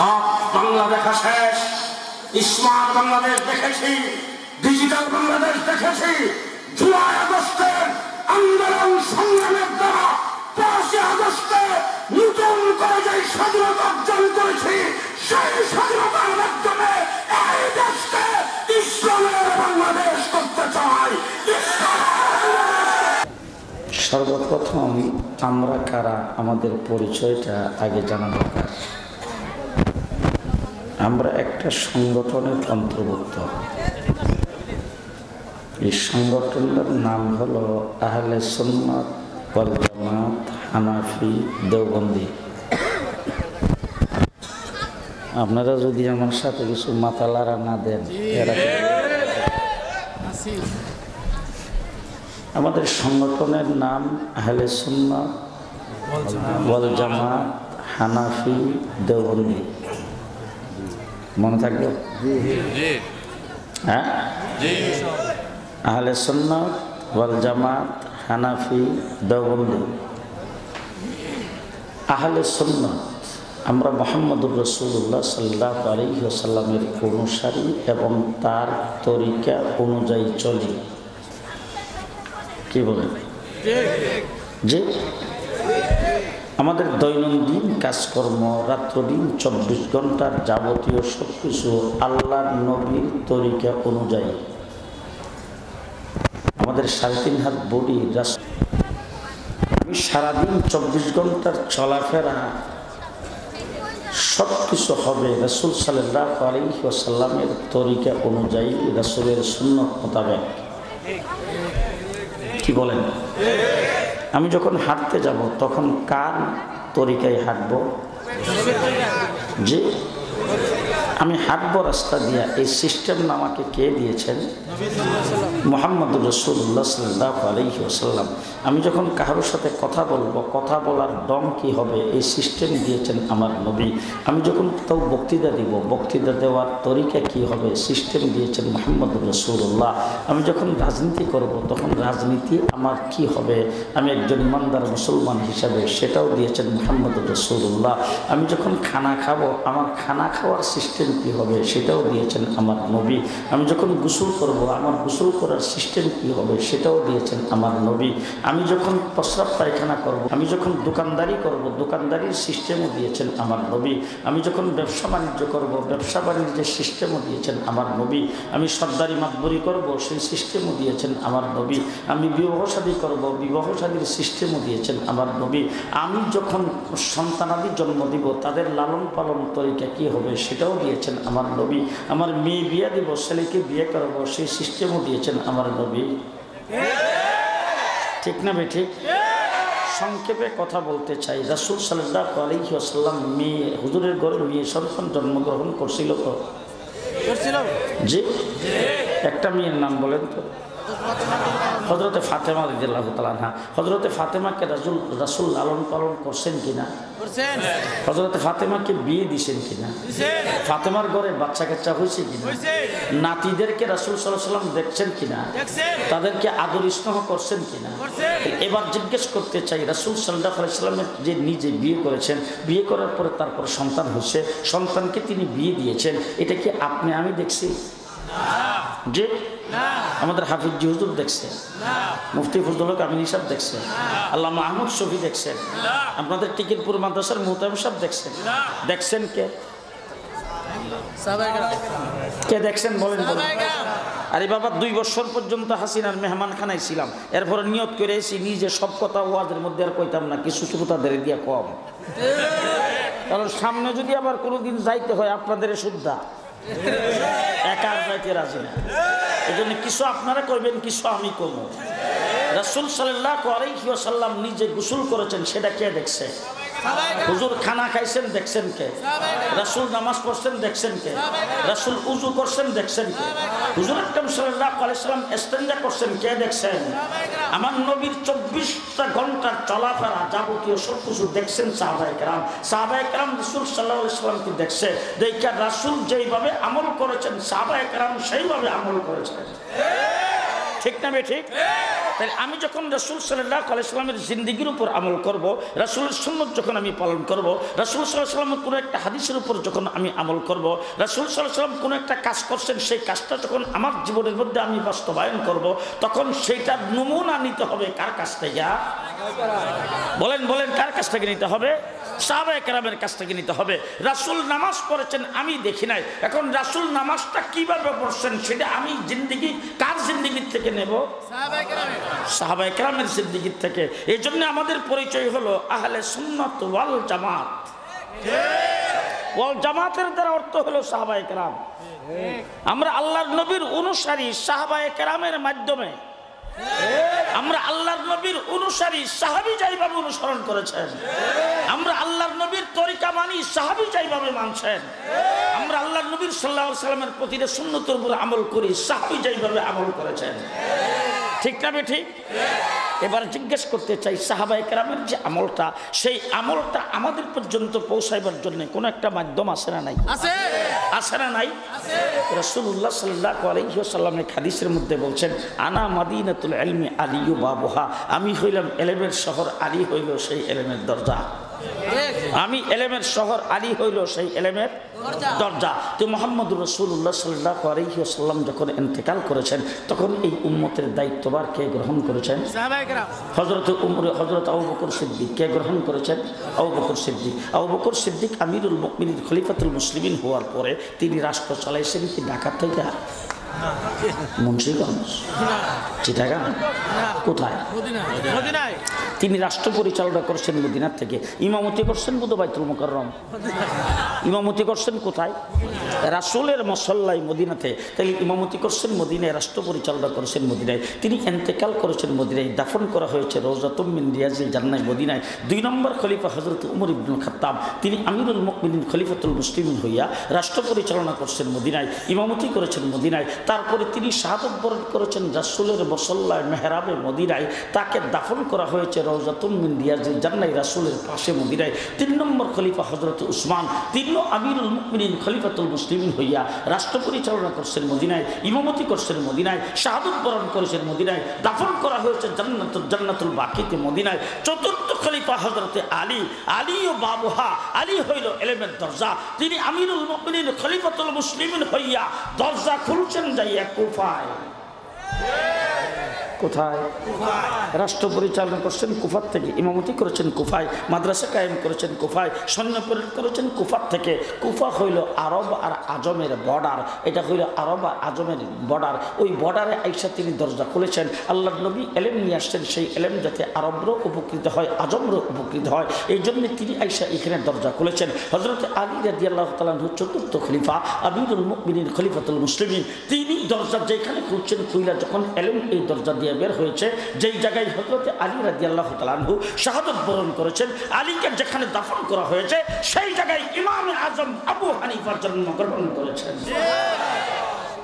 সব বাংলা দেখা শেষ। স্মার্ট বাংলাদেশ দেখেছি, ডিজিটাল বাংলাদেশ দেখেছি। জুলাই আগস্টের আন্দোলন সংগ্রামের দ্বারা 5 আগস্টে নতুন করে যে স্বাধীনতা অর্জন করেছি, সেই স্বাধীনতার মাধ্যমে এই দেশকে ইসলামের বাংলাদেশ করতে চাই। সর্বপ্রথম আমরা কারা, আমাদের পরিচয়টা আগে জানা দরকার। আমরা একটা সংগঠনের অন্তর্ভুক্ত। এই সংগঠনটার নাম হলো আহলে সুন্নাত ওয়াল জামাত হানাফি দেওবন্দি। আপনারা যদি আমার সাথে কিছু মাথা লাড়া না দেন, আমাদের সংগঠনের নাম আহলে সুন্নাত ওয়াল জামাত হানাফি দেওবন্দি। মনে থাকবে? হ্যাঁ, আহলে সুন্নাত ওয়াল জামাত হানাফি দেওবন্দি। আহলে সুন্নাত আমরা মুহাম্মদুর রাসূলুল্লাহ সাল্লাল্লাহু আলাইহি ওয়াসাল্লামের অনুসারী এবং তার তরিকা অনুযায়ী চলি। কি বলেন? যে আমাদের দৈনন্দিন কাজকর্ম, রাত্রদিন 24 ঘন্টার যাবতীয় সব কিছু আল্লাহর নবীর তরিকা অনুযায়ী। আমাদের 3.5 হাত বডি, আমি সারাদিন 24 ঘন্টার চলাফেরা সব কিছু হবে রাসূল সাল্লাল্লাহু আলাইহি ওয়াসাল্লামের তরিকা অনুযায়ী, রাসূলের সুন্নাত মোতাবেক। কি বলেন? আমি যখন হাঁটতে যাব তখন কার তরিকায় হাঁটবো? যে আমি হাঁটবো রাস্তা দিয়া, এই সিস্টেম আমাকে কে দিয়েছেন? মুহাম্মদুর রাসূলুল্লাহ সাল্লাল্লাহু আলাইহি ওয়াসাল্লাম। আমি যখন কারোর সাথে কথা বলবো, কথা বলার দম কি হবে, এই সিস্টেম দিয়েছেন আমার নবী। আমি যখন কোথাও বক্তৃতা দিব, বক্তৃতা দেওয়ার তরিকা কি হবে, সিস্টেম দিয়েছেন মুহাম্মদুর রাসূলুল্লাহ। আমি যখন রাজনীতি করব, তখন রাজনীতি আমার কি হবে, আমি একজন ইমানদার মুসলমান হিসাবে, সেটাও দিয়েছেন মুহাম্মদুর রাসূলুল্লাহ। আমি যখন খানা খাবো, আমার খানা খাওয়ার সিস্টেম কি হবে, সেটাও দিয়েছেন আমার নবী। আমি যখন গোসল করব, আমার গোসল করার সিস্টেম কি হবে, সেটাও দিয়েছেন আমার নবী। আমি যখন প্রস্রাব পায়খানা করব, আমি যখন দোকানদারি করব, দোকানদারির সিস্টেমও দিয়েছেন আমার নবী। আমি যখন ব্যবসা বাণিজ্য করব, ব্যবসা বাণিজ্যের সিস্টেমও দিয়েছেন আমার নবী। আমি সর্দারি মাতবরি করব, সেই সিস্টেমও দিয়েছেন আমার নবী। আমি বিবাহ শাদী করব, বিবাহ শাদীর সিস্টেমও দিয়েছেন আমার নবী। আমি যখন সন্তানাদি জন্ম দিব, তাদের লালন পালন তরিকা কি হবে, সেটাও দিয়েছেন আমার নবী। আমার মেয়ে বিয়ে দিব, ছেলেকে বিয়ে করব, সেই সিস্টেমও দিয়েছেন আমার নবী। ঠিক না বে ঠিক? সংক্ষেপে কথা বলতে চাই, রাসূল সাল্লাল্লাহু আলাইহি ওয়াসাল্লাম মেয়ে, হুজুরের ঘরে মেয়ে সন্তান জন্মগ্রহণ করছিল তো? জি, একটা মেয়ের নাম বলেন তো? হযরতে ফাতেমা রাদিয়াল্লাহু তাআলা আনহা। হযরতে ফাতেমাকে রাসূল লালন পালন করছেন কিনা? হযরতে ফাতেমাকে বিয়ে দিয়েছেন কিনা? ফাতেমার ঘরে বাচ্চা কাচ্চা হয়েছে কিনা? নাতিদেরকে রাসূল সাল্লাল্লাহু আলাইহি ওয়াসাল্লাম দেখছেন কিনা? তাদেরকে আদর স্নেহ করছেন কিনা? এবার জিজ্ঞেস করতে চাই, রাসূল সাল্লাল্লাহু আলাইহি ওয়াসাল্লামের যে নিজে বিয়ে করেছেন, বিয়ে করার পরে তারপর সন্তান হচ্ছে, সন্তানকে তিনি বিয়ে দিয়েছেন, এটা কি আপনি আমি দেখছি? যে আমাদের হাফিজ জি হুজুর দেখছেন, মুফতি ফজলুল হক আমিনী সাহেব দেখছেন, আল্লামা আহমদ শফি দেখছেন, আপনাদের টিকিরপুর মাদ্রাসার মুহতামিম সাহেব দেখছেন। দেখছেন কে? কে দেখছেন বলেন? আরে বাবা, 2 বছর পর্যন্ত হাসিনার মেহমান খানায় ছিলাম, এরপর নিয়ত করে এসেছি নিজে সব কথা ওয়াজের মধ্যে আর কইতাম না, কিছু শ্রোতাদের দিয়া কম, কারণ সামনে যদি আবার কোনোদিন যাইতে হয় আপনাদের শুদ্ধা একা যাইতে রাজি না। এই জন্য কিছু আপনারা কইবেন, কিছু আমি কমো। রাসূল সাল্লাল্লাহু আলাইহি ওয়াসাল্লাম নিজে গোসল করেছেন, সেটা কে দেখছে? হুজুর খানা খাইছেন, দেখছেন কে? রাসূল নামাজ পড়ছেন, দেখছেন কে? রাসূল উযু করছেন, দেখছেন কে? হুজুর আকরাম সাল্লাল্লাহু আলাইহি ওয়াসাল্লাম ইস্তেঞ্জা করছেন, কে দেখছেন? আমার নবীর 24টা ঘন্টার চলাফেরা যাবতীয় সব কিছু দেখছেন সাহাবায়ে কেরাম। সাহাবায়ে কেরাম রাসূল সাল্লাল্লাহু আলাইহি ওয়াসাল্লামকে দেখছে, দেখা রাসূল যেইভাবে আমল করেছেন, সাহাবায়ে কেরাম সেইভাবে আমল করেছেন। ঠিক না বে ঠিক? তাই আমি যখন রাসূল সাল্লাল্লাহু আলাইহি সাল্লামের জিন্দেগির উপর আমল করব, রাসূলের সুন্নাত যখন আমি পালন করব, রাসূল সাল্লাল্লাহু আলাইহি সাল্লামের কোনো একটা হাদিসের উপর যখন আমি আমল করব, রাসূল সাল্লাল্লাহু আলাইহি সাল্লাম কোনো একটা কাজ করছেন সেই কাজটা যখন আমার জীবনের মধ্যে আমি বাস্তবায়ন করব, তখন সেইটার নমুনা নিতে হবে কার কাছ থেকে? বলেন বলেন, কার কাছ থেকে নিতে হবে? সাহাবায়ে কেরামের কাছ থেকে নিতে হবে। রাসূল নামাজ পড়েছেন আমি দেখি নাই, এখন রাসূল নামাজটা কিভাবে পড়ছেন সেটা আমি জিন্দেগি কার জিন্দেগির থেকে নেব? সাহাবায়ে কেরামের জিন্দেগির থেকে। এই জন্য আমাদের পরিচয় হলো আহলে সুন্নাত ওয়াল জামাত। ওয়াল জামাতের দ্বারা অর্থ হলো সাহাবায়ে কেরাম। আমরা আল্লাহর নবীর অনুসারী সাহাবায়ে কেরামের মাধ্যমে, আমরা আল্লাহর নবীর অনুসারী, সাহাবী যেইভাবে অনুসরণ করেছেন, আমরা আল্লাহর নবীর তরিকা মানি, সাহাবী যেইভাবে মানছেন, আমরা আল্লাহর নবীর সাল্লাল্লাহু আলাইহি সাল্লামের প্রতিটা সুন্নতের উপর আমল করি, সাহাবী যেইভাবে আমল করেছেন। ঠিক না ঠিক? এবার জিজ্ঞেস করতে চাই, সাহাবায়ে কেরামের যে আমলটা, সেই আমলটা আমাদের পর্যন্ত পৌঁছাইবার জন্য কোনো একটা মাধ্যম আছে না নাই? আছে না নাই? রাসূলুল্লাহ সাল্লাল্লাহু আলাইহি ওয়াসাল্লামের হাদিসের মধ্যে বলছেন, আনা মাদিনাতুল ইলমি আলিয়ু বাবুহা, আমি হইলাম এলেমের শহর, আলী হইল সেই এলেমের দরজা। আমি এলেমের শহর, আলী হইল সেই এলেমের দরজা। তো মুহাম্মদুর রাসূলুল্লাহ সাল্লাল্লাহু আলাইহি ওয়াসাল্লাম যখন ইন্তেকাল করেছেন, তখন এই উম্মতের দায়িত্বভার কে গ্রহণ করেছেন? সাহাবায়ে কেরাম। হযরত আবু বকর সিদ্দিক কে গ্রহণ করেছেন? আবু বকর সিদ্দিক। আবু বকর সিদ্দিক আমিরুল মুমিনিন খলিফাতুল মুসলিমিন হওয়ার পরে তিনি রাষ্ট্র চালাইছেন কি ঢাকা থেকে? মুন্সিগঞ্জ, চিটাগাং, কোথায়? মদিনায়। তিনি রাষ্ট্র পরিচালনা করছেন মদিনার থেকে। ইমামতি করছেন বুধ বাইতুল মুকাররম। ইমামতি করছেন কোথায়? রাসূলের মুসল্লায় মদিনাতে। তাহলে ইমামতি করছেন মদিনায়, রাষ্ট্র পরিচালনা করেছেন মদিনায়। তিনি ইন্তেকাল করেছেন মদিনায়, দাফন করা হয়েছে রওজাতুম মিন রিয়াজিল জান্নাহ মদিনায়। 2 নম্বর খলিফা হযরত উমর ইবনুল খাত্তাব, তিনি আমিরুল মুমিনিন খলিফাতুল মুসলিমিন হইয়া রাষ্ট্র পরিচালনা করছেন মদিনায়, ইমামতি করেছেন মদিনায়। তারপরে তিনি শাহাদাত বরণ করেছেন রাসূলের মুসল্লায় মেহরাবে মদিনায়, তাকে দাফন করা হয়েছে রওজাতুম মিন রিয়াজিল জান্নাহ রাসূলের পাশে মদিনায়। 3 নম্বর খলিফা হযরত উসমান, তিনিও আমিরুল মুমিনিন খলিফাতুল মুসলিমিন হইয়া রাষ্ট্র পরিচালনা করছেন মদিনায়, ইমামতি করছেন মদিনায়, শাহাদাত বরণ করেছেন মদিনায়, দাফন করা হয়েছে জান্নাতুল বাকিতে মদিনায়। 4র্থ খলিফা হযরত আলী, আলীও বাবুহা, আলী হইল ইলমের দরজা। তিনি আমিরুল মুমিনিন খলিফাতুল মুসলিমিন হইয়া দরজা খুলছেন যাইয়া কুফায়। কোথায়? রাষ্ট্র পরিচালনা করছেন কুফার থেকে, ইমামতি করেছেন কুফায়, মাদ্রাসা কায়েম করেছেন কুফায়, সৈন্য প্রেরণ করেছেন কুফার থেকে। কুফা হইল আরব আর আজমের বর্ডার, এটা হইল আরব আর আজমের বর্ডার। ওই বর্ডারে আইসা তিনি দরজা খুলেছেন। আল্লাহর নবী এলেম নিয়ে আসছেন, সেই এলেম যাতে আরবরও উপকৃত হয়, আজমরও উপকৃত হয়, এই জন্য তিনি আইসা এখানে দরজা খুলেছেন। হযরত আলী রাদিয়াল্লাহু তাআলা আনহু 4র্থ খলিফা, আমিরুল মুমিনিন খলিফাতুল মুসলিমিন, তিনি দরজা যেখানে খুলছেন, খুইলা যখন এলেম এই দরজা দিয়ে বের হয়েছে, যেই জায়গায় হযরত আলী রাদিয়াল্লাহু তাআলা আনহু শাহাদাত বরণ করেছেন, আলীকে যেখানে দাফন করা হয়েছে, সেই জায়গায় ইমামে আজম আবু হানিফার জন্মগ্রহণ করেছেন।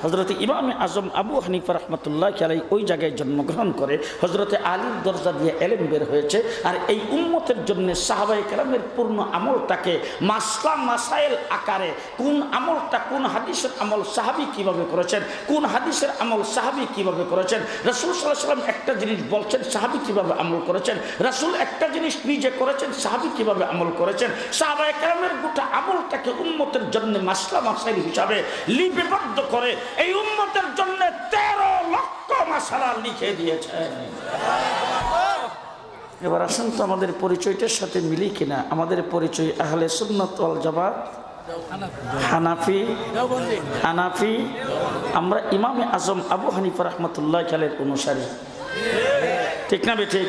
হযরত ইমামে আজম আবু হানিফা রাহমাতুল্লাহি আলাইহি ওই জায়গায় জন্মগ্রহণ করে হযরত আলীর দরজা দিয়ে এলেম বের হয়েছে। আর এই উম্মতের জন্য সাহাবায়ে কেরামের পূর্ণ আমলটাকে মাসলা মাসাইল আকারে, কোন আমলটা, কোন হাদিসের আমল সাহাবী কিভাবে করেছেন, কোন হাদিসের আমল সাহাবী কিভাবে করেছেন, রাসূল সাল্লাল্লাহু আলাইহি ওয়াসাল্লাম একটা জিনিস বলছেন, সাহাবী কিভাবে আমল করেছেন, রাসূল একটা জিনিস নিজে করেছেন, সাহাবী কিভাবে আমল করেছেন, সাহাবায়ে কেরামের গোটা আমলটাকে উম্মতের জন্য মাসলা মাসাইল হিসাবে লিপিবদ্ধ করে এই উম্মতের জন্য 13 লক্ষ মাসালা লিখে দিয়েছেন। এবার আসুন তো আমাদের পরিচয়টার সাথে মিলি কিনা। আমাদের পরিচয় আহলে সুন্নাত ওয়াল জামাত, হানাফি, আমরা ইমামে আজম আবু হানিফা রাহমাতুল্লাহি আলাইহির অনুসারী। ঠিক না বেঠিক?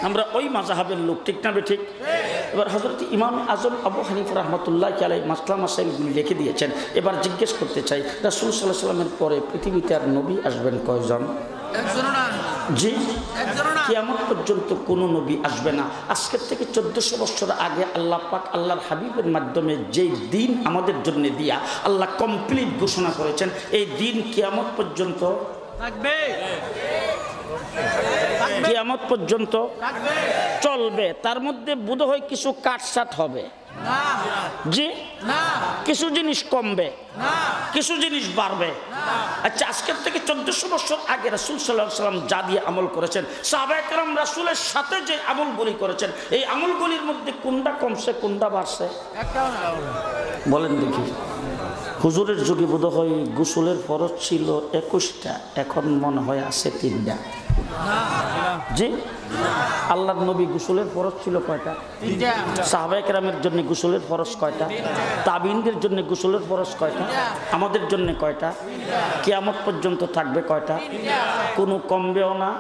আমরা ওই মাযহাবের লোক। ঠিক না বেঠিক? এবার হযরত ইমাম আজম আবু হানিফা রাহমাতুল্লাহি আলাইহি মাসলা মাসাইলগুলি লিখে দিয়েছেন। এবার জিজ্ঞেস করতে চাই, রাসূল সাল্লাল্লাহু আলাইহি ওয়াসাল্লামের পরে পৃথিবীতে আর নবী আসবেন কয়জন? একজনও না। জি, কিয়ামত পর্যন্ত কোনো নবী আসবে না। আজকের থেকে 1400 বছর আগে আল্লাহ পাক আল্লাহর হাবিবের মাধ্যমে যেই দিন আমাদের জন্য দিয়া আল্লাহ কমপ্লিট ঘোষণা করেছেন, এই দিন কিয়ামত পর্যন্ত থাকবে, কিয়ামত পর্যন্ত চলবে। তার মধ্যে বোধহয় কিছু কাটছাট হবে, জি কিছু জিনিস কমবে, কিছু জিনিস বাড়বে। আচ্ছা, আজকের থেকে 1400 বছর আগে রাসূল সাল্লাল্লাহু আলাইহি ওয়াসাল্লাম যা দিয়ে আমল করেছেন, সাহাবায়ে কেরাম রাসূলের সাথে যে আমলগুলি করেছেন, এই আমলগুলির মধ্যে কোনটা কমছে কোনটা বাড়ছে? বলেন দেখি। হুজুরের যুগে বোধহয় গোসলের ফরজ ছিল 21টা, এখন মনে হয় আছে 3টা। জি, আল্লাহর নবী গোসলের ফরজ ছিল কয়টা? সাহাবায়ে কেরামের জন্য গোসলের ফরজ কয়টা? তাবিনদের জন্য গোসলের ফরজ কয়টা? আমাদের জন্য কয়টা? কিয়ামত পর্যন্ত থাকবে কয়টা? কোনো কমবেও না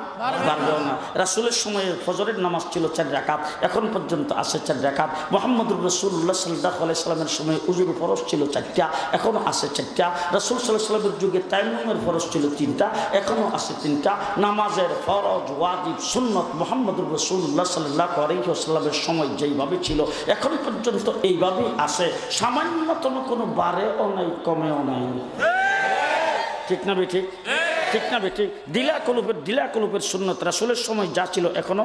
বাড়বেও না। রাসূলের সময়ে ফজরের নামাজ ছিল 4 রাকাত, এখন পর্যন্ত আছে 4 রাকাত। মুহাম্মদুর রাসূলুল্লাহ সাল্লাল্লাহু আলাইহি ওয়াসাল্লামের সময়ে উযুর ফরজ ছিল 4টা, এখনো আছে 4টা। রাসূল সাল্লাল্লাহু আলাইহি ওয়াসাল্লামের যুগে তায়াম্মুমের ফরজ ছিল 3টা, এখনো আছে 3টা। নামাজের ফরজ, ওয়াজিব, সুন্নত মুহাম্মদুর রাসূলুল্লাহ সাল্লাল্লাহু আলাইহি ওয়াসাল্লামের সময় যেইভাবে ছিল এখন পর্যন্ত এইভাবেই আছে। সামান্যতম কোনো বাড়েও নাই কমেও নাই। ঠিক না বেঠিক? ঠিক না বেঠিক? দিলা কলুপের সুন্নত রাসূলের সময় যা ছিল এখনো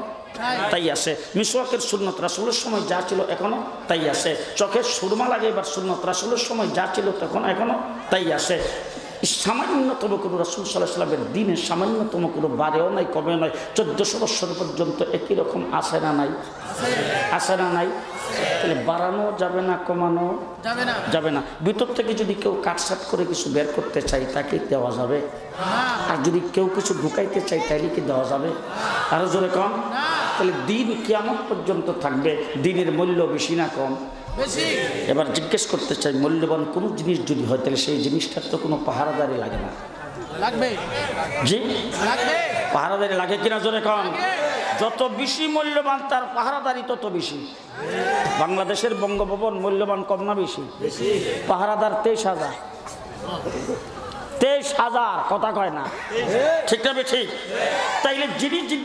তাই আছে। মিসওয়াকের সুন্নত রাসূলের সময় যা ছিল এখনো তাই আছে। চোখের সুরমা লাগাইবার সুন্নত রাসূলের সময় যা ছিল তখন এখনো তাই আছে। সামান্যতম কোনো রাসূল সাল্লাল্লাহু আলাইহি ওয়াসাল্লামের দিনে সামান্যতম কোনো বাড়েও নাই কমেও নাই। 1400 বছর পর্যন্ত একই রকম আছে না নাই? আছে না নাই? তাহলে বাড়ানো যাবে না, কমানো যাবে না। ভিতর থেকে যদি কেউ কাটসাট করে কিছু বের করতে চাই তাকে দেওয়া যাবে, আর যদি কেউ কিছু ঢুকাইতে চাই তাইলে কি দেওয়া যাবে? আরো জোরে কম। তাহলে দিন কিয়ামত পর্যন্ত থাকবে, দিনের মূল্য বেশি না কম? এবার জিজ্ঞেস করতে চাই, মূল্যবান কোনো জিনিস যদি হয় তাহলে সেই জিনিসটার তো কোনো পাহারাদারি লাগে না? লাগবে। জি লাগবে। পাহারাদারি লাগে কিনা জোরে কম? যত বেশি মূল্যবান তার পাহারাদারি তত বেশি। বাংলাদেশের বঙ্গভবন মূল্যবান কম না বেশি? পাহারাদার 23,000। 23,000 কথা কয় না? ঠিক না ঠিক? তাইলে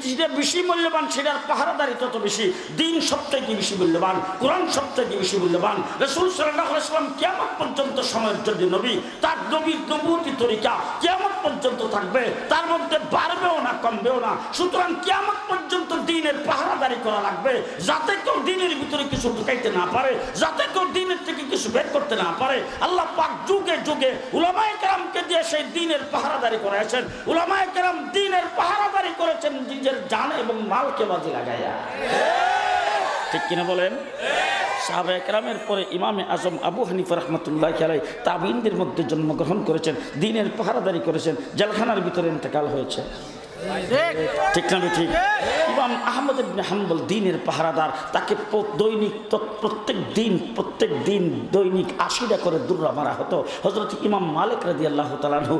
যেটা বেশি মূল্যবান সেটার পাহারাদারি তত বেশি। দিন সবচেয়ে বেশি মূল্যবান, কোরআন সবচেয়ে বেশি মূল্যবান। রাসূল সাল্লাল্লাহু আলাইহি ওয়াসাল্লাম কিয়ামত পর্যন্ত সময়ের জন্য নবী, তার নবীর নবুয়তি তরিকা কিয়ামত পর্যন্ত থাকবে, তার মধ্যে বাড়বেও না কমবেও না। সুতরাং কিয়ামত পর্যন্ত দিনের পাহারাদারি করা লাগবে, যাতে কেউ দিনের ভিতরে কিছু ঢুকাইতে না পারে, যাতে কেউ দিনের থেকে কিছু বের করতে না পারে। আল্লাহ পাক যুগে যুগে উলামায়ে কেরামকে দিয়ে সেই দিনের পাহারাদারি করেছেন। উলামায়ে কেরাম দিনের পাহারাদারি করেছেন নিজের জান এবং মালকে বাজি লাগাইয়া। ঠিক কিনা বলেন? সাহাবায়ে কেরামের পরে ইমামে আজম আবু হানিফা রাহমাতুল্লাহি আলাইহি তাবিঈনদের মধ্যে জন্মগ্রহণ করেছেন, দিনের পাহারাদারি করেছেন, জেলখানার ভিতরে ইন্তেকাল হয়েছে। ঠিক না ঠিক? ইমাম আহমদ ইবনে হাম্বল দিনের পাহারাদার, তাকে প্রত্যেক দিন দৈনিক 80টা করে দুর্রা মারা হতো। হযরত ইমাম মালিক রাদিয়াল্লাহু তাআলা আনহু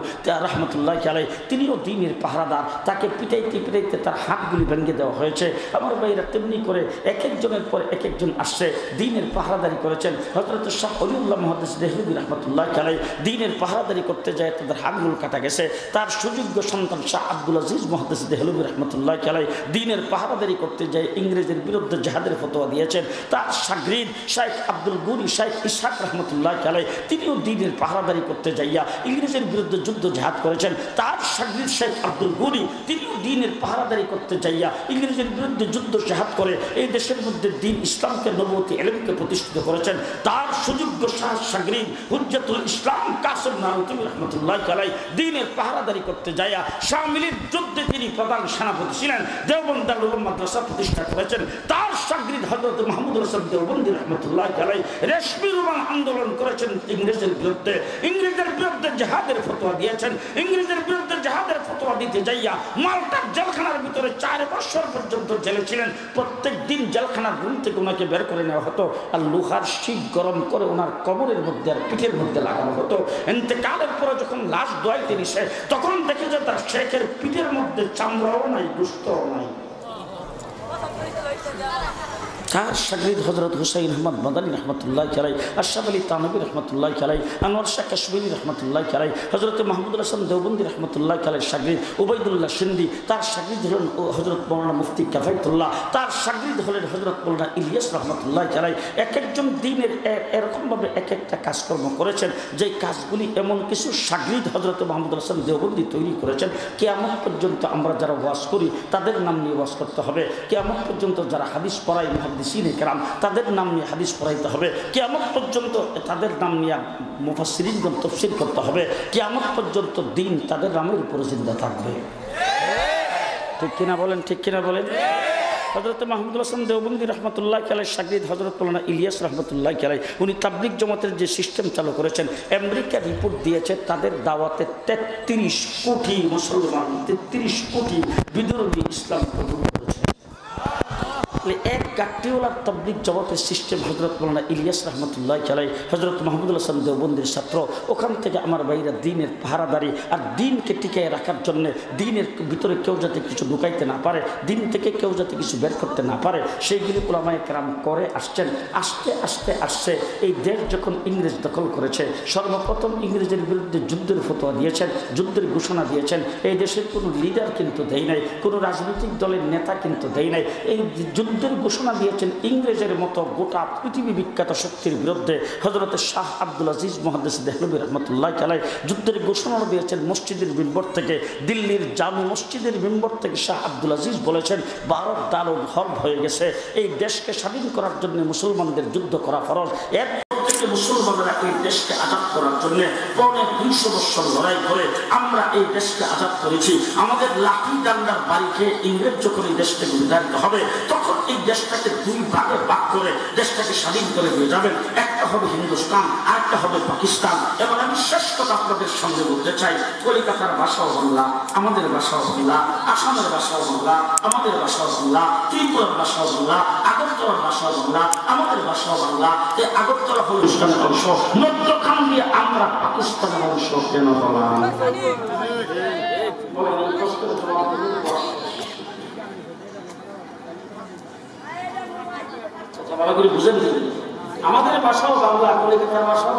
রাহমাতুল্লাহি আলাইহি তিনিও দিনের পাহারাদার, তাকে পিটাইতে তার হাতগুলি ভেঙে দেওয়া হয়েছে। আমার ভাইরা তেমনি করে এক একজনের পর এক একজন আসছে, দিনের পাহারাদারি করেছেন। হযরত শাহ ওলিউল্লাহ মুহাদ্দিস দেহলভী রাহমাতুল্লাহি আলাইহি দিনের পাহারাদারি করতে যায় তাদের হাতগুলো কাটা গেছে। তার সুযোগ্য সন্তান শাহ আব্দুল আজিজ মুহাদ্দিস দেহলভী রাহমাতুল্লাহি আলাইহি দিনের পাহারাদারি করতে যায় ইংরেজের বিরুদ্ধে জিহাদের ফতোয়া দিয়েছেন। তার শাগরিদ শাইখ আব্দুল গুনি শাইখ ইসহাক রাহমাতুল্লাহি আলাইহি তিনিও দিনের পাহারাদারি করতে যাইয়া ইংরেজের বিরুদ্ধে যুদ্ধ জিহাদ করেছেন। তার শাগরিদ শাইখ আব্দুল গুনি তিনিও দিনের পাহারাদারি করতে যাইয়া ইংরেজের বিরুদ্ধে যুদ্ধ জিহাদ করে এই দেশের মধ্যে দ্বীন ইসলামকে, নবুয়তি ইলমকে প্রতিষ্ঠিত করেছেন। তার সুযোগ্য শাগরিদ হুজ্জাতুল ইসলাম কাসিম নানুতুবি রাহমাতুল্লাহি আলাইহি দিনের পাহারাদারি করতে যাইয়া শামিলির যুদ্ধে তিনি প্রধান সেনাপতি ছিলেন, দেওবন্দ দারুল উলুম মাদ্রাসা প্রতিষ্ঠা করেছেন। তার শাগরিদ হযরত মাহমুদ রাসূল দেওবন্দি রাহমাতুল্লাহি আলাইহি রেশমি রুমাল আন্দোলন করেছেন ইংরেজের বিরুদ্ধে, জিহাদের ফতোয়া দিয়েছেন। ইংরেজের বিরুদ্ধে জিহাদের ফতোয়া দিতে যাইয়া মালটার জেলখানার ভিতরে 4 বছর পর্যন্ত জেলে ছিলেন। প্রত্যেক দিন জেলখানার রুম থেকে ওনাকে বের করে নেওয়া হতো আর লোহার শিক গরম করে ওনার কোমরের মধ্যে আর পিঠের মধ্যে লাগানো হতো। ইন্তেকালের পরে যখন লাশ দোয়াইতে নিছে তখন দেখে যে তার শেখের পিঠের মধ্যে চামড়াও নাই, গোশতও নাই। তার শাগরিদ হযরত হুসাইন আহমদ মাদানী রাহমাতুল্লাহি আলাইহি, আশরাফ আলী তানভী রাহমাতুল্লাহি আলাইহি, আনোয়ার শাহ কাশ্মীরি রাহমাতুল্লাহি আলাইহি, হযরত মাহমুদুল হাসান দেওবন্দি রাহমাতুল্লাহি আলাইহি শাগরিদ উবাইদুল্লাহ সিন্ধি, তার শাগরিদ হলেন হযরত মাওলানা মুফতি কাফায়েতুল্লাহ, তার শাগরিদ হলেন হযরত মাওলানা ইলিয়াস রাহমাতুল্লাহি আলাইহি। এক একজন দ্বীনের এরকমভাবে এক একটা কাজকর্ম করেছেন, যে কাজগুলি এমন কিছু শাগরিদ হযরত মাহমুদুল হাসান দেওবন্দি তৈরি করেছেন। কিয়ামত পর্যন্ত আমরা যারা ওয়াজ করি তাদের নাম নিয়ে ওয়াজ করতে হবে। কিয়ামত পর্যন্ত যারা হাদিস পড়ায় মুহাদ্দিসিনে কেরাম, তাদের নাম নিয়ে হাদিস পড়াইতে হবে। কিয়ামত পর্যন্ত তাদের নাম নিয়ে মুফাসসিরিনগণ তাফসীর করতে হবে। কিয়ামত পর্যন্ত দিন তাদের নামের উপর জিন্দা থাকবে। ঠিক কিনা বলেন, ঠিক কিনা বলেন? হযরত মাহমুদুল হাসান দেওবন্দি রহমতুল্লাহ আলাইহির শাগিদ হযরত মাওলানা ইলিয়াস রহমতুল্লাহ আলাইহি, উনি তাবলিগ জামাতের যে সিস্টেম চালু করেছেন, আমেরিকা রিপোর্ট দিয়েছে তাদের দাওয়াতে 33 কোটি মুসলমান, 33 কোটি বিদুরবী ইসলাম কবুল করেছে। এক গাট্টিওয়ালার তাবলিগ জামাতের সিস্টেম হযরত মাওলানা ইলিয়াস রহমতুল্লাহ আলাইহি, হযরত মাহমুদুল হাসান দেওবন্দির ছাত্র, ওখান থেকে আমার ভাইরা দিনের পাহারাদারি আর দিনকে টিকিয়ে রাখার জন্য, দিনের ভিতরে কেউ যাতে কিছু ঢুকাইতে না পারে, দিন থেকে কেউ যাতে কিছু বের করতে না পারে, সেইগুলি উলামায়ে কেরাম করে আসছেন। আস্তে আস্তে আসছে এই দেশ যখন ইংরেজ দখল করেছে, সর্বপ্রথম ইংরেজের বিরুদ্ধে যুদ্ধের ফতোয়া দিয়েছেন, যুদ্ধের ঘোষণা দিয়েছেন। এই দেশের কোনো লিডার কিন্তু দেয় নাই, কোনো রাজনৈতিক দলের নেতা কিন্তু দেয় নাই। এই যুদ্ধের ঘোষণা দিয়েছেন ইংরেজের মতো গোটা পৃথিবী বিখ্যাত শক্তির বিরুদ্ধে। হযরত শাহ আব্দুল আজিজ মুহাদ্দিস দেহলভী রহমতুল্লাহ আলাইহি যুদ্ধের ঘোষণা দিয়েছেন মসজিদের মিম্বর থেকে, দিল্লির জামে মসজিদের মিম্বর থেকে। শাহ আব্দুল আজিজ বলেছেন, ভারত দারুল হরব হয়ে গেছে, এই দেশকে স্বাধীন করার জন্য মুসলমানদের যুদ্ধ করা ফরজ। মুসলমানরা এই দেশকে আজাদ করার জন্য পৌনে 200 বছর লড়াই করে আমরা এই দেশকে আজাদ করেছি। আমাদের লাঠি ডান্ডার বাড়িকে ইংরেজ যখন এই দেশ থেকে বিতাড়িত হবে, তখন এই দেশটাকে 2 ভাগে ভাগ করে দেশটাকে স্বাধীন করে দিয়ে যাবেন। একটা হবে হিন্দুস্তান, আরেকটা হবে পাকিস্তান। এবার আমি শেষ কথা আপনাদের সঙ্গে বলতে চাই, কলিকাতার ভাষাও বাংলা, আমাদের ভাষাও বাংলা, আসামের ভাষাও বাংলা, আমাদের ভাষাও বাংলা, ত্রিপুরার ভাষাও বাংলা, আগরতলার ভাষাও বাংলা, আমাদের ভাষাও বাংলা। এই আগরতলা হল হিন্দুস্তানের অংশ, মধ্যখান দিয়ে আমরা পাকিস্তানের অংশ কেন বললাম? বুঝেন, আমাদের ভাষাও বাংলা, কলিকাতার ভাষাও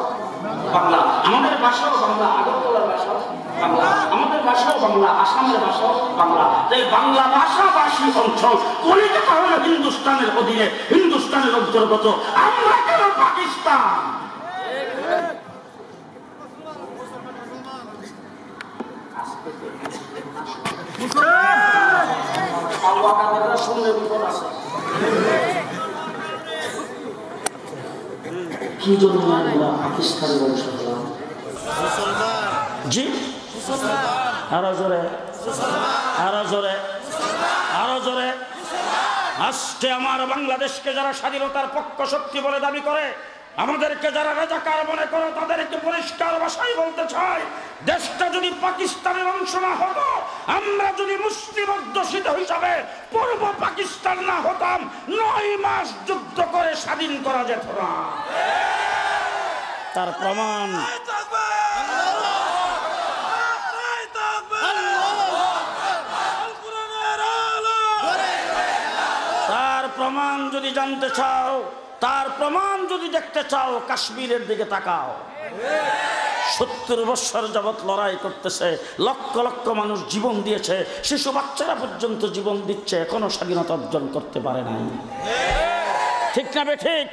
বাংলা, আমাদের ভাষাও বাংলা, আগরতলার ভাষাও বাংলা, আমাদের ভাষাও বাংলা, আসামের ভাষাও বাংলা। এই বাংলা ভাষাভাষী অঞ্চল কলিকাতা হলো হিন্দুস্তানের অধীনে, হিন্দুস্তানের অন্তর্গত। আমরা কেন পাকিস্তান? কি জন্য আমরা পাকিস্তানের অংশ হলাম? জি, আরো জোরে, আরো জোরে, আরো জোরে। আজকে আমার বাংলাদেশকে যারা স্বাধীনতার পক্ষ শক্তি বলে দাবি করে, আমাদেরকে যারা রাজাকার মনে করে, তাদেরকে পরিষ্কার ভাষায় বলতে চাই, দেশটা যদি পাকিস্তানের অংশ না হতো, আমরা যদি মুসলিম অধ্যুষিত হিসাবে পূর্ব পাকিস্তান না হতাম, 9 মাস যুদ্ধ করে স্বাধীন করা যেত না। তার প্রমাণ যদি জানতে চাও, তার প্রমাণ যদি দেখতে চাও, কাশ্মীরের দিকে তাকাও। 70 বছর যাবৎ লড়াই করতেছে, লক্ষ লক্ষ মানুষ জীবন দিয়েছে, শিশু বাচ্চারা পর্যন্ত জীবন দিচ্ছে, এখনো স্বাধীনতা অর্জন করতে পারে নাই। ঠিক না বেঠিক?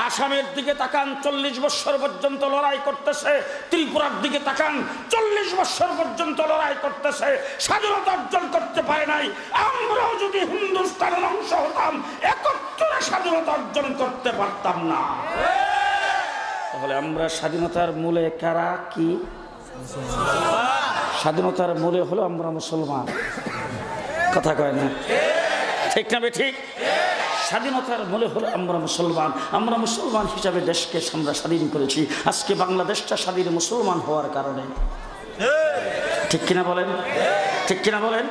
আসামের দিকে তাকান, 40 বছর পর্যন্ত লড়াই করতেছে। ত্রিপুরার দিকে তাকান, 40 বছর পর্যন্ত লড়াই করতেছে, স্বাধীনতা অর্জন করতে পারে নাই। আমরাও যদি হিন্দুস্তানের অংশ হতাম, 71 স্বাধীনতা অর্জন করতে পারতাম না। তাহলে আমরা স্বাধীনতার মূলে কারা? কি স্বাধীনতার মূলে হলো আমরা মুসলমান। কথা কয় না? ঠিক না বেঠিক? স্বাধীনতার মূলে হলো আমরা মুসলমান। আমরা মুসলমান হিসাবে দেশকে আমরা স্বাধীন করেছি। আজকে বাংলাদেশটা স্বাধীন মুসলমান হওয়ার কারণে। ঠিক কিনা বলেন? ঠিক কিনা বলেন?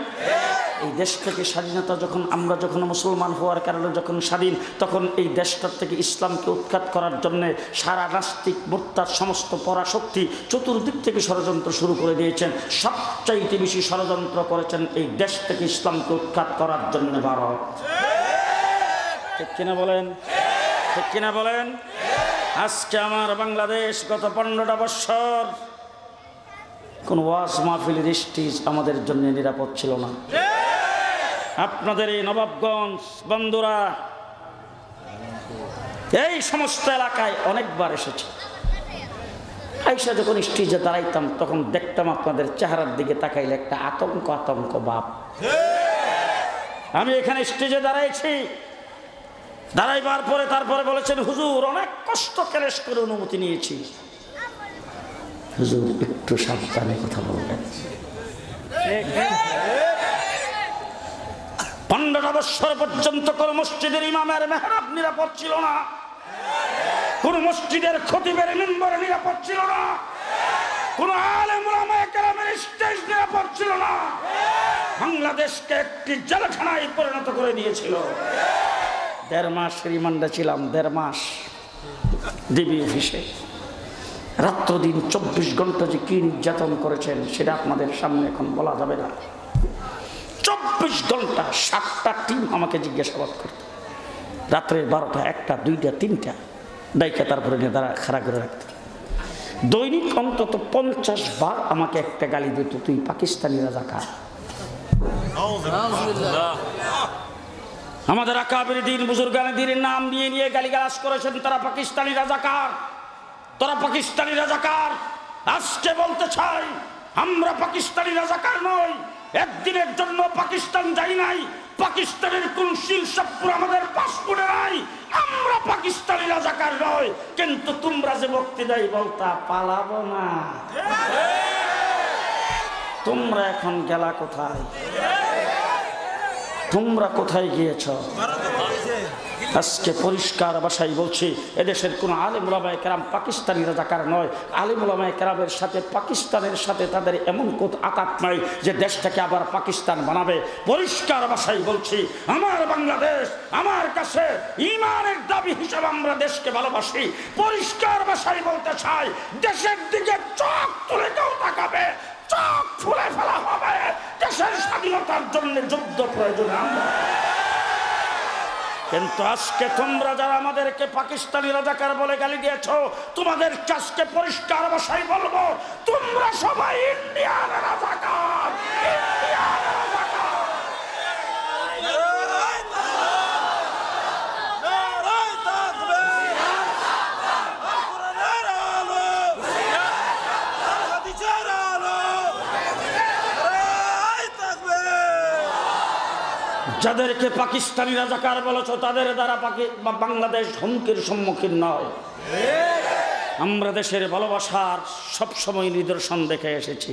এই দেশ থেকে স্বাধীনতা যখন আমরা যখন মুসলমান হওয়ার কারণে যখন স্বাধীন, তখন এই দেশটার থেকে ইসলামকে উৎখাত করার জন্য সারা নাস্তিক মুরতাদ সমস্ত পরাশক্তি চতুর্দিক থেকে ষড়যন্ত্র শুরু করে দিয়েছেন। সবচাইতে বেশি ষড়যন্ত্র করেছেন এই দেশ থেকে ইসলামকে উৎখাত করার জন্য ভারত। ঠিক কিনা বলেন? ঠিক কিনা বলেন? আজকে আমার বাংলাদেশ গত 15টা বছর কোন ওয়াজ মাহফিলের স্টেজ আমাদের জন্য নিরাপদ ছিল না। আপনাদের এই নবাবগঞ্জ, বন্ধুরা, এই সমস্ত এলাকায় অনেকবার এসেছে। আইসা যখন স্টেজে দাঁড়াইতাম, তখন দেখতাম আপনাদের চেহারার দিকে তাকাইলে একটা আতঙ্ক আতঙ্ক ভাব। আমি এখানে স্টেজে দাঁড়াইছি, দাঁড়াইবার পরে তারপরে বলেছেন, হুজুর অনেক কষ্ট ক্লেশ করে অনুমতি নিয়েছি। হুজুর একটু সাবধানে কথা বললেন। 15 বছর পর্যন্ত কোন মসজিদের ইমামের মেহরাব নিরাপদ ছিল না, কোন মসজিদের খতিবের মিম্বর নিরাপদ ছিল না, কোন আলেম উলামায়ে কেরামের স্টেজ নিরাপদ ছিল না। বাংলাদেশকে একটি জেলখানায় পরিণত করে দিয়েছিল। 1.5 মাস রিমান্ডে ছিলাম, 1.5 মাস ডিবি অফিসে। রাত্র দিন 24 ঘন্টা যে কি নির্যাতন করেছেন সেটা আপনাদের সামনে এখন বলা যাবে না। 24 ঘন্টা 7টা টিম আমাকে জিজ্ঞাসাবাদ করত। রাত্রে 12টা, 1টা, 2টা, 3টা ডাইকা তারপরে নিয়ে তারা খাড়া করে রাখত। দৈনিক অন্তত 50 বার আমাকে একটা গালি দিত, তুই পাকিস্তানি রাজাকার। আমাদের আকাবির দিন বুজুর্গানে দিনের নাম নিয়ে নিয়ে গালিগালাজ করেছেন, তারা পাকিস্তানি রাজাকার, তারা পাকিস্তানি রাজাকার। আজকে বলতে চাই, আমরা পাকিস্তানি রাজাকার নই। একদিনের জন্য পাকিস্তান যাই নাই, পাকিস্তানের কোন শিলসাপুর আমাদের পাসপোর্টে নাই। আমরা পাকিস্তানি রাজাকার নই। কিন্তু তোমরা যে বক্তৃতায় বলতা পালাবো না, তোমরা এখন গেলা কোথায়? তোমরা কোথায় গিয়েছ? আজকে পরিষ্কার ভাষায় বলছি, এদেশের কোন আলেম উলামায়ে কেরাম পাকিস্তানি রাজাকার নয়। আলেম উলামায়ে কেরামের সাথে পাকিস্তানের সাথে তাদের এমন কোন আঘাত নাই যে দেশটাকে আবার পাকিস্তান বানাবে। পরিষ্কার ভাষায় বলছি, আমার বাংলাদেশ আমার কাছে ঈমানের দাবি হিসেবে আমরা দেশকে ভালোবাসি। পরিষ্কার ভাষায় বলতে চাই, দেশের দিকে চোখ তুলে কেউ তাকাবে, চোখ ফুলে ফেলা হবে। দেশের স্বাধীনতার জন্য যুদ্ধ প্রয়োজন আমরা। কিন্তু আজকে তোমরা যারা আমাদেরকে পাকিস্তানি রাজাকার বলে গালি দিয়েছ, তোমাদের কাছকে পরিষ্কার ভাষায় বলবো, তোমরা সবাই ইন্ডিয়ান রাজাকার, ইন্ডিয়ান রাজাকার। যাদেরকে পাকিস্তানি রাজাকার বলেছ তাদের দ্বারা বাংলাদেশ হুমকির সম্মুখীন নয়। আমরা দেশের ভালোবাসার সবসময় নিদর্শন দেখে এসেছি।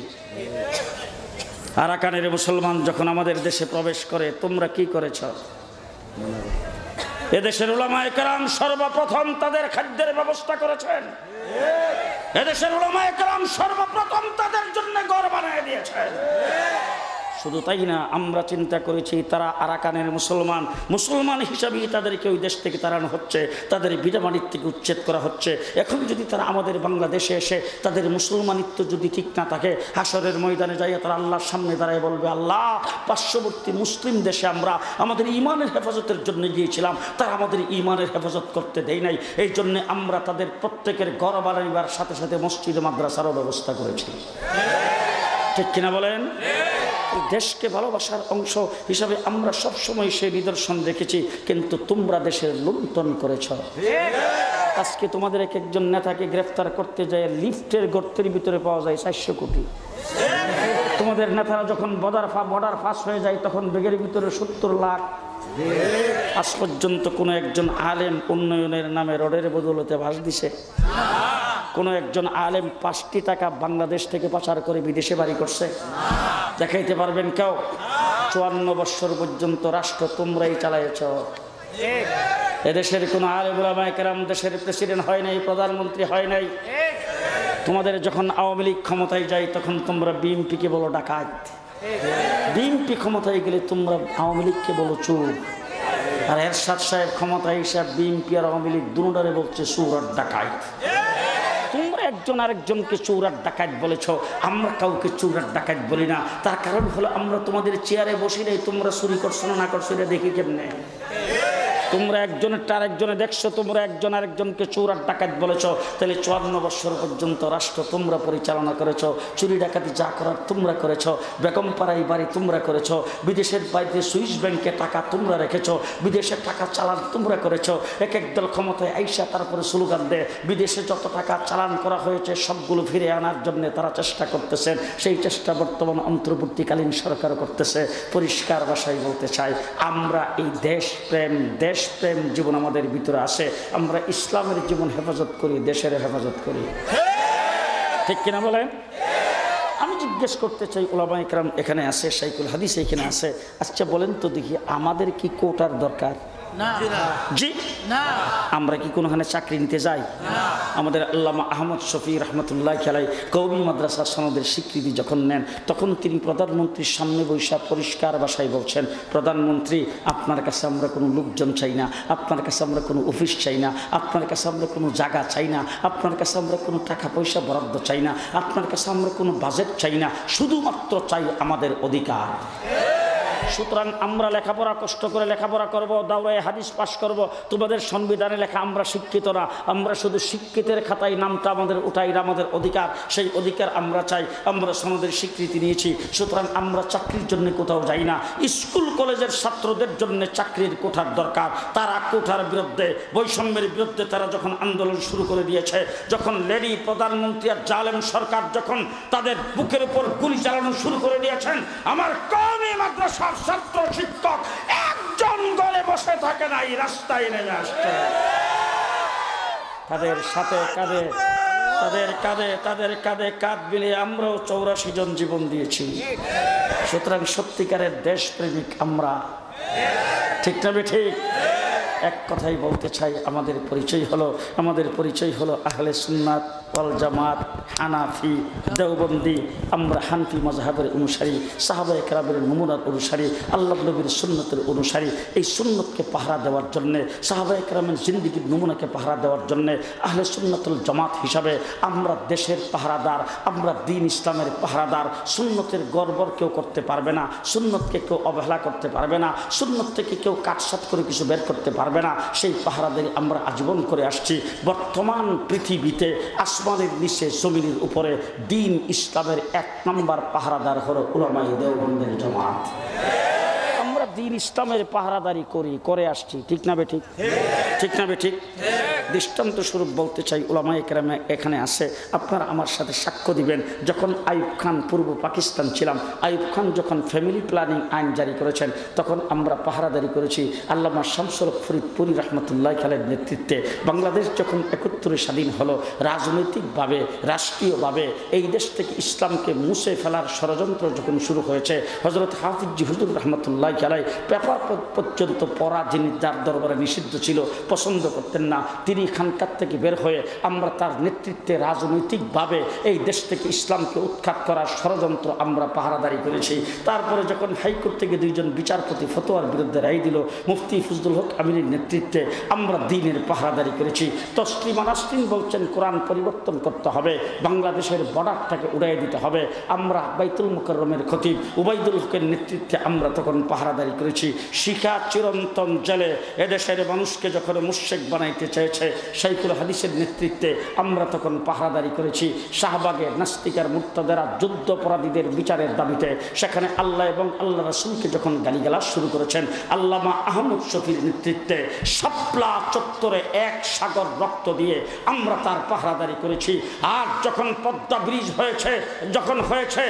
আরাকানের মুসলমান যখন আমাদের দেশে প্রবেশ করে, তোমরা কি করেছ? এদেশের উলামায়ে কেরাম সর্বপ্রথম তাদের খাদ্যের ব্যবস্থা করেছেন। এদেশের উলামায়ে কেরাম সর্বপ্রথম তাদের জন্য ঘর বানিয়ে দিয়েছেন। শুধু তাই না, আমরা চিন্তা করেছি তারা আরাকানের মুসলমান, মুসলমান হিসাবেই তাদেরকে ওই দেশ থেকে তাড়ানো হচ্ছে, তাদের বিরামানিত্ব থেকে উচ্ছেদ করা হচ্ছে। এখন যদি তারা আমাদের বাংলাদেশে এসে তাদের মুসলমানিত্ব যদি ঠিক না থাকে, হাসরের ময়দানে যাইয়া তারা আল্লাহর সামনে দাঁড়ায় বলবে, আল্লাহ, পার্শ্ববর্তী মুসলিম দেশে আমরা আমাদের ইমানের হেফাজতের জন্য গিয়েছিলাম, তারা আমাদের ইমানের হেফাজত করতে দেয় নাই। এই জন্য আমরা তাদের প্রত্যেকের ঘর বানাইবার সাথে সাথে মসজিদ মাদ্রাসারও ব্যবস্থা করেছি। ঠিক কিনা বলেন? দেশকে ভালোবাসার অংশ হিসাবে আমরা সবসময় সেই নিদর্শন দেখেছি। কিন্তু তোমরা দেশের লুণ্ঠন করেছ। আজকে তোমাদের একজন নেতাকে গ্রেফতার করতে যায়, লিফটের গর্তের ভিতরে পাওয়া যায় 400 কোটি। তোমাদের নেতারা যখন বর্ডার পাস হয়ে যায় তখন ব্যাগের ভিতরে 70 লাখ। আজ পর্যন্ত কোনো একজন আলেম উন্নয়নের নামে রোডের বদলতে ভাস দিছে? কোনো একজন আলেম 5টি টাকা বাংলাদেশ থেকে পাচার করে বিদেশে বাড়ি করছে? দেখাইতে পারবেন কেউ? 54 বছর পর্যন্ত রাষ্ট্র তোমরাই চালাইছ। এদেশের কোনো আলেম উলামায়ে কেরাম দেশের প্রেসিডেন্ট হয় নাই, প্রধানমন্ত্রী হয় নাই। তোমাদের যখন আওয়ামী লীগ ক্ষমতায় যায় তখন তোমরা বিএনপিকে বলো ডাকাত, বিএনপি ক্ষমতায় গেলে তোমরা আওয়ামী লীগকে বলো চোর। আর এরশাদ সাহেব ক্ষমতায় হিসাব বিএনপি আর আওয়ামী লীগ দুটোরে বলছে চোর আর ডাকাত। তোমরা একজন আরেকজনকে চোর আর ডাকাত বলেছ, আমরা কাউকে চোর আর ডাকাত বলি না। তার কারণ হলো আমরা তোমাদের চেয়ারে বসি নাই, তোমরা চুরি করছো না করছো এটা দেখি কেমনে। তোমরা একজনের আরেকজনে দেখছো, তোমরা একজন আরেকজনকে চোর আর ডাকাত বলেছ। তাহলে 54 বছর পর্যন্ত রাষ্ট্র তোমরা পরিচালনা করেছ। চুরি ডাকাতি যা করার তোমরা করেছ। বেগমপাড়ায় বাড়ি তোমরা করেছ। বিদেশের বাইরে সুইস ব্যাংকে টাকা তোমরা রেখেছ। বিদেশের টাকা চালান তোমরা করেছ। এক দল ক্ষমতায় আইসা তারপরে স্লোগান দেয়, বিদেশে যত টাকা চালান করা হয়েছে সবগুলো ফিরে আনার জন্য তারা চেষ্টা করতেছেন। সেই চেষ্টা বর্তমান অন্তর্বর্তীকালীন সরকার করতেছে। পরিষ্কার ভাষায় বলতে চাই, আমরা এই দেশ প্রেম, দেশ দেশপ্রেম জীবন আমাদের ভিতরে আসে, আমরা ইসলামের জীবন হেফাজত করি, দেশের হেফাজত করি। ঠিক কিনা বলেন? আমি জিজ্ঞেস করতে চাই, উলামায়ে কেরাম এখানে আছে, শাইখুল হাদিস এখানে আছে, আচ্ছা বলেন তো দেখি, আমাদের কি কোটার দরকার? জি না। আমরা কি কোনোখানে চাকরি নিতে যাই? আমাদের আল্লামা আহমদ শফি রহমতুল্লাহ আলাইহি কওমি মাদ্রাসা সনদের স্বীকৃতি যখন নেন, তখন তিনি প্রধানমন্ত্রীর সামনে বৈশা পরিষ্কার ভাষায় বলছেন, প্রধানমন্ত্রী আপনার কাছে আমরা কোনো লোকজন চাই না, আপনার কাছে আমরা কোনো অফিস চাই না, আপনার কাছে আমরা কোনো জায়গা চাই না, আপনার কাছে আমরা কোনো টাকা পয়সা বরাদ্দ চাই না, আপনার কাছে আমরা কোনো বাজেট চাই না, শুধুমাত্র চাই আমাদের অধিকার। সুতরাং আমরা লেখাপড়া কষ্ট করে লেখাপড়া করব, দাওরায়ে হাদিস পাশ করব, তোমাদের সংবিধানে লেখা আমরা শিক্ষিত না, আমরা শুধু শিক্ষিতের খাতায় নামটা আমাদের উঠাই, আমাদের অধিকার, সেই অধিকার আমরা চাই, আমরা সনদের স্বীকৃতি নিয়েছি। সুতরাং আমরা চাকরির জন্য কোথাও যাই না। স্কুল কলেজের ছাত্রদের জন্য চাকরির কোঠার দরকার। তারা কোঠার বিরুদ্ধে, বৈষম্যের বিরুদ্ধে তারা যখন আন্দোলন শুরু করে দিয়েছে, যখন লেডি প্রধানমন্ত্রী আর জালেম সরকার যখন তাদের বুকের উপর গুলি চালানো শুরু করে দিয়েছেন, আমার কওমি মাদ্রাসা ছাত্র শিক্ষক একজন ঘরে বসে থাকে নাই, রাস্তায় নেমে আসছে। তাদের সাথে তাদের কাঁধে কাঁধ মিলিয়ে আমরাও 84 জন জীবন দিয়েছি। সুতরাং সত্যিকারের দেশপ্রেমিক আমরা, ঠিক না ঠিক? এক কথাই বলতে চাই, আমাদের পরিচয় হলো আহলে সুন্নাত ওয়াল জামাত, হানাফি, দেওবন্দি। আমরা হানফি মাযহাবের অনুসারী, সাহাবায়ে কেরামের নমুনার অনুসারী, আল্লাহ নবীর সুন্নতের অনুসারী। এই সুন্নতকে পাহারা দেওয়ার জন্যে, সাহাবায়ে কেরামের জিন্দেগির নমুনাকে পাহারা দেওয়ার জন্যে আহলে সুন্নাতুল জামাত হিসাবে আমরা দেশের পাহারাদার, আমরা দ্বীন ইসলামের পাহারাদার। সুন্নতের গড়বড় কেউ করতে পারবে না, সুন্নতকে কেউ অবহেলা করতে পারবে না, সুন্নত থেকে কেউ কাটসাট করে কিছু বের করতে পারবে না। সেই পাহারাদারি আমরা আজীবন করে আসছি। বর্তমান পৃথিবীতে আসমানের নিচে জমিনের উপরে দ্বীন ইসলামের 1 নম্বর পাহারাদার হলো উলামায়ে দেওবন্দের জামাত। আমরা দ্বীন ইসলামের পাহারাদারি করে আসছি, ঠিক না বে ঠিক? ঠিক না বে ঠিক? দৃষ্টান্ত স্বরূপ বলতে চাই, উলামায়ে কেরাম এখানে আছে, আপনারা আমার সাথে সাক্ষ্য দিবেন। যখন আইয়ুব খান পূর্ব পাকিস্তান ছিলাম, আইয়ুব খান যখন ফ্যামিলি প্ল্যানিং আইন জারি করেছেন, তখন আমরা পাহারাদারি করেছি। আল্লামা শামসুল হক ফরিদপুরি রহমতুল্লাহ আলাইহির নেতৃত্বে বাংলাদেশ যখন 71 স্বাধীন হলো, রাজনৈতিকভাবে, রাষ্ট্রীয়ভাবে এই দেশ থেকে ইসলামকে মুছে ফেলার ষড়যন্ত্র যখন শুরু হয়েছে, হযরত হাফিজ হুজুর রহমতুল্লাহ আলাইহি পেপার পর্যন্ত পড়া, যিনি যার দরবারে নিষিদ্ধ ছিল, পছন্দ করতেন না, তিনি খানকার থেকে বের হয়ে আমরা তার নেতৃত্বে রাজনৈতিকভাবে এই দেশ থেকে ইসলামকে উৎখাত করার ষড়যন্ত্র আমরা পাহারাদারি করেছি। তারপরে যখন হাইকোর্ট থেকে 2 জন বিচারপতি ফতোয়ার বিরুদ্ধে রায় দিল, মুফতি ফজলুল হক আমিনের নেতৃত্বে আমরা দ্বীনের পাহারাদারি করেছি। তসলিমা নাসরিন বলছেন কোরআন পরিবর্তন করতে হবে, বাংলাদেশের বর্ডারটাকে উড়াইয়ে দিতে হবে। আমরা বাইতুল মুকাররমের খতিব উবাইদুল হকের নেতৃত্বে আমরা তখন পাহারাদারি করেছি। শিখা চিরন্তন জেলে এদেশের মানুষকে যখন মুশরিক বানাইতে চেয়েছে, শাইখুল হাদিসের নেতৃত্বে আমরা তখন পাহারাদারি করেছি। শাহবাগে নাস্তিকার মুর্তাদেরা যুদ্ধাপরাধীদের বিচারের দাবিতে সেখানে আল্লাহ এবং আল্লাহ রাসূলকে যখন গালিগালাজ শুরু করেছেন, আল্লামা আহমদ শফির নেতৃত্বে শাপলা চত্বরে 1 সাগর রক্ত দিয়ে আমরা তার পাহারাদারি করেছি। আর যখন পদ্মা ব্রিজ হয়েছে, যখন হয়েছে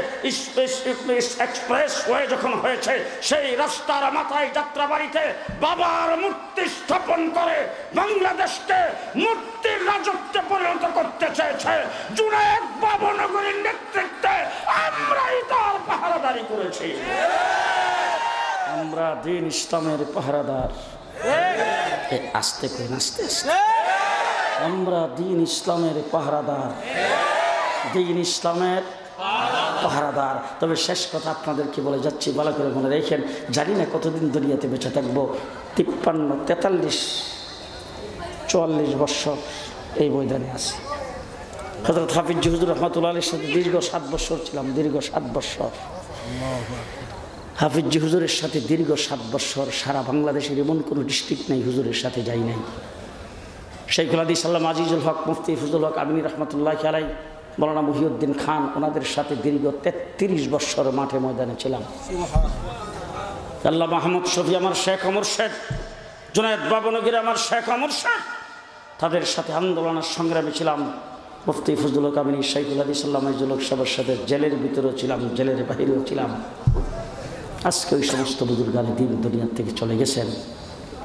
এক্সপ্রেস ওয়ে, যখন হয়েছে, সেই রাস্তার মাথায় যাত্রাবাড়িতে বাবার মূর্তি স্থাপন করে বাংলাদেশকে মূর্তির রাজত্বে পরিণত করতে চেয়েছে জুনায়েদ বাবনগরীর নেতৃত্বে আমরাই তার পাহারাদারি করেছি। আমরা দ্বীন ইসলামের পাহারাদার। আস্তে করে আস্তে আস্তে, আমরা দ্বীন ইসলামের পাহারাদার, দ্বীন ইসলামের পাহারাদার। তবে শেষ কথা আপনাদেরকে বলে যাচ্ছি, ভালো করে মনে রেখেন, জানি না কতদিন দুনিয়াতে বেঁচে থাকবো। 53, 43, 44 বছর এই ময়দানে আছে। হযরত হাফিজ হুজুর রহমাতুল্লাহ আলাইহির সাথে দীর্ঘ 7 বছর ছিলাম, দীর্ঘ 7 বছর। হাফিজ হুজুরের সাথে দীর্ঘ 7 বছর সারা বাংলাদেশের এমন কোনো ডিস্ট্রিক্ট নেই হুজুরের সাথে যাই নাই। শাইখুল হাদিস আল্লামা আজিজুল হক, মুফতি ফজলুল হক আমিনী রহমতুল্লাহ আলাইহি, মৌলানা মুহিউদ্দিন খান, ওনাদের সাথে দীর্ঘ 33 বছর মাঠে ময়দানে ছিলাম। আল্লামা আহমদ শফি আমার শেখ অমর শেখ, জুনায়েদ বাবনগরী আমার শেখ অমর শেখ, তাদের সাথে আন্দোলনের সংগ্রামে ছিলাম। মুফতি ফজলুল হক আমিনী, শাইখুল হাদিস আল্লামা আজিজুল হক সবার সাথে জেলের ভিতরেও ছিলাম, জেলের বাহিরেও ছিলাম। আজকে ওই সমস্ত বুজুর্গানে দিন দুনিয়ার থেকে চলে গেছেন।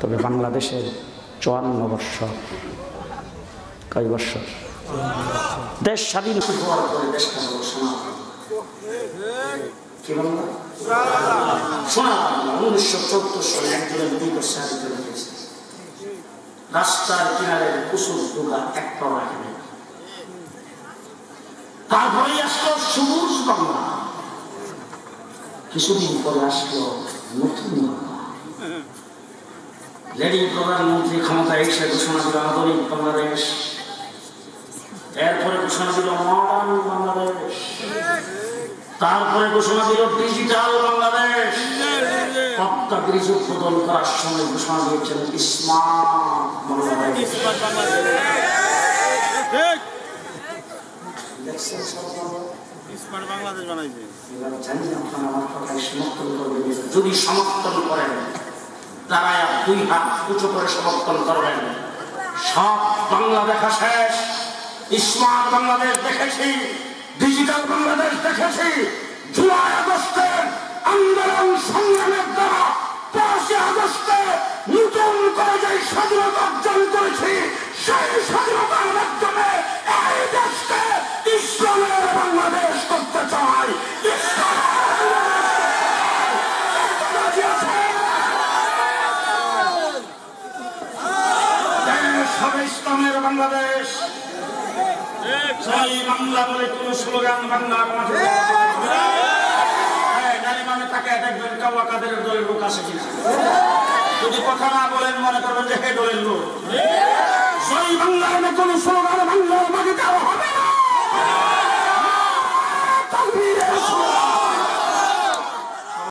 তবে বাংলাদেশের 54 বৎসর, কয় বৎসর দেশ স্বাধীন হওয়ার পরে দেশটা হলো সনাতন। কি বলবো? সনাতন 1914 সালে একজনের দুইবার স্বাধীন হয়েছে। রাস্তার কিনারে কুসুম দুগা একটাও রাখেনি। তারপরে আসলো সবুজ বাংলা, কিছুদিন পরে আসলো নতুন বাংলা। লেডি প্রধানমন্ত্রী ক্ষমতায় এসে ঘোষণা দিল আধুনিক বাংলাদেশ, এরপরে ঘোষণা দিল মডার্ন বাংলাদেশ, তারপরে ঘোষণা দিল ডিজিটাল বাংলাদেশ। পদ্মা ব্রিজ উদ্বোধন করার সময় ঘোষণা দিয়েছেন স্মার্ট বাংলাদেশ। যদি সমর্থন করেন তারা 2 হাত উঁচু করে সমর্থন করবেন। সব বাংলা দেখা শেষ। স্মার্ট বাংলাদেশ দেখেছি, ডিজিটাল বাংলাদেশ দেখেছি। জুলাই আগস্টের আন্দোলন সংগ্রামের দ্বারা 5 আগস্টে নতুন করে যে স্বাধীনতা অর্জন করেছি, সেই স্বাধীনতার মাধ্যমে এই দেশকে ইসলামের বাংলাদেশ করতে চাই। ইসলামের বাংলাদেশ। জয় বাংলা বলে কোন স্লোগান বাংলার মাঠে মানে তাকে দেখবেন কাওয়া কাদের দলের লোক আছে কিনা। যদি কথা না বলেন মনে করবেন যে হে দলের লোক। জয় বাংলার কোন স্লোগান বাংলার মাঠে দেওয়া হবে না।